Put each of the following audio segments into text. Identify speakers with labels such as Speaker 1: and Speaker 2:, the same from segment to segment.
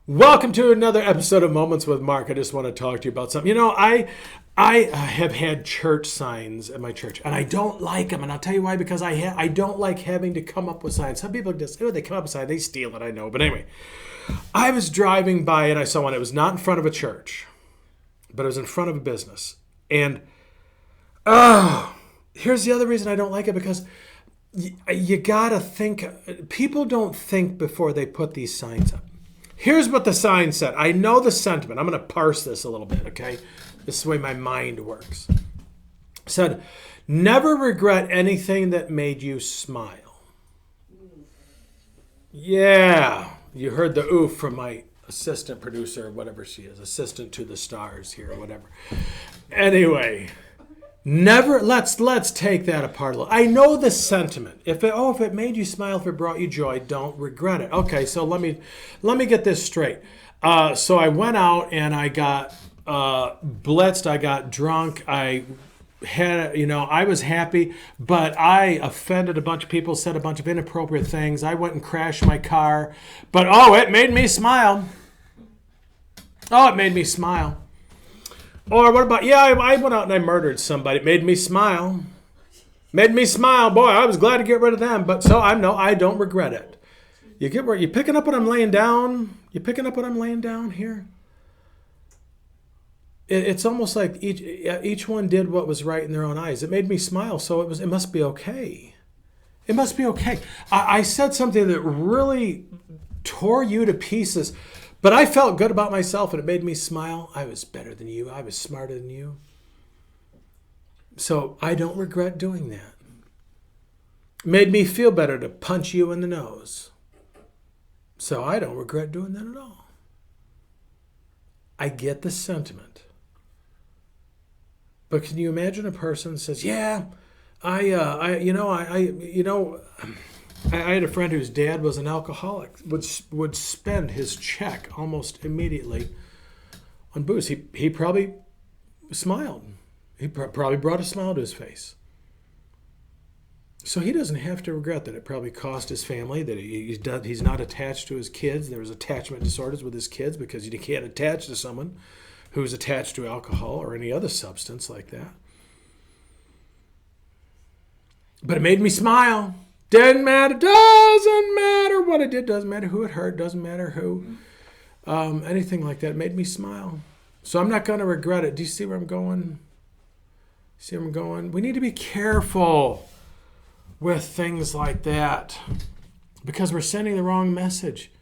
Speaker 1: Welcome to another episode of Moments with Mark. I just want to talk to you about something. I have had church signs at my church, and I don't like them. And I'll tell you why. Because I don't like having to come up with signs. Some people just they come up with signs, they steal it. I know, but anyway, I was driving by and I saw one. It was not in front of a church, but it was in front of a business. And here's the other reason I don't like it, because you gotta think. People don't think before they put these signs up. Here's what the sign said. I know the sentiment. I'm going to parse this a little bit, okay? This is the way my mind works. It said, never regret anything that made you smile. Yeah. You heard the oof from my assistant producer, or whatever she is. Assistant to the stars here, or whatever. Anyway. Never, let's take that apart a little. I know the sentiment. If it made you smile, if it brought you joy, don't regret it. Okay, so let me get this straight. So I went out and I got blitzed. I got drunk. I was happy, but I offended a bunch of people, said a bunch of inappropriate things. I went and crashed my car, but it made me smile. It made me smile. Or what about, I went out and I murdered somebody. It made me smile. Made me smile. Boy, I was glad to get rid of them. But I don't regret it. You picking up what I'm laying down? You picking up what I'm laying down here? It's almost like each one did what was right in their own eyes. It made me smile, so it must be okay. It must be okay. I said something that really tore you to pieces. But I felt good about myself, and it made me smile. I was better than you. I was smarter than you. So I don't regret doing that. It made me feel better to punch you in the nose. So I don't regret doing that at all. I get the sentiment. But can you imagine a person that says, I had a friend whose dad was an alcoholic, would spend his check almost immediately on booze. He probably smiled. He probably brought a smile to his face. So he doesn't have to regret that it probably cost his family, that he's not attached to his kids. There's attachment disorders with his kids because you can't attach to someone who's attached to alcohol or any other substance like that. But it made me smile. Doesn't matter what it did, doesn't matter who it hurt, doesn't matter who, anything like that. It made me smile. So I'm not going to regret it. Do you see where I'm going? We need to be careful with things like that because we're sending the wrong message.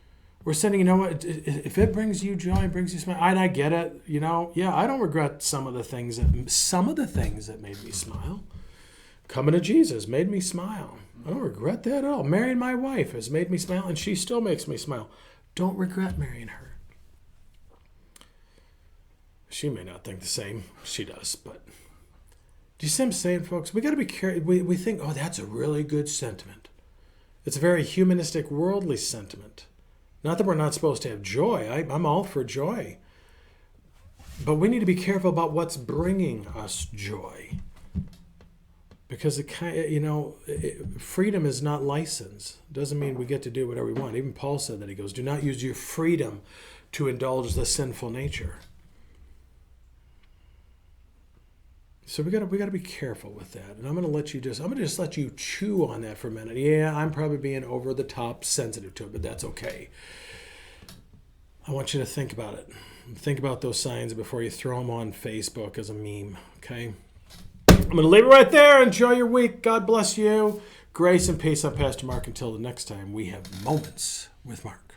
Speaker 1: We're sending, if it brings you joy, brings you smile, and I get it, I don't regret some of the things that made me smile. Coming to Jesus made me smile. I don't regret that at all. Marrying my wife has made me smile, and she still makes me smile. Don't regret marrying her. She may not think the same. She does, but do you see what I'm saying, folks? We got to be careful. We think, that's a really good sentiment. It's a very humanistic, worldly sentiment. Not that we're not supposed to have joy. I'm all for joy. But we need to be careful about what's bringing us joy. Because freedom is not license. Doesn't mean we get to do whatever we want. Even Paul said that. He goes, do not use your freedom to indulge the sinful nature. So we got to be careful with that. And I'm going to just let you chew on that for a minute. Yeah, I'm probably being over the top sensitive to it, but that's okay. I want you to think about it. Think about those signs before you throw them on Facebook as a meme, okay? I'm going to leave it right there. Enjoy your week. God bless you. Grace and peace. I'm Pastor Mark. Until the next time, we have Moments with Mark.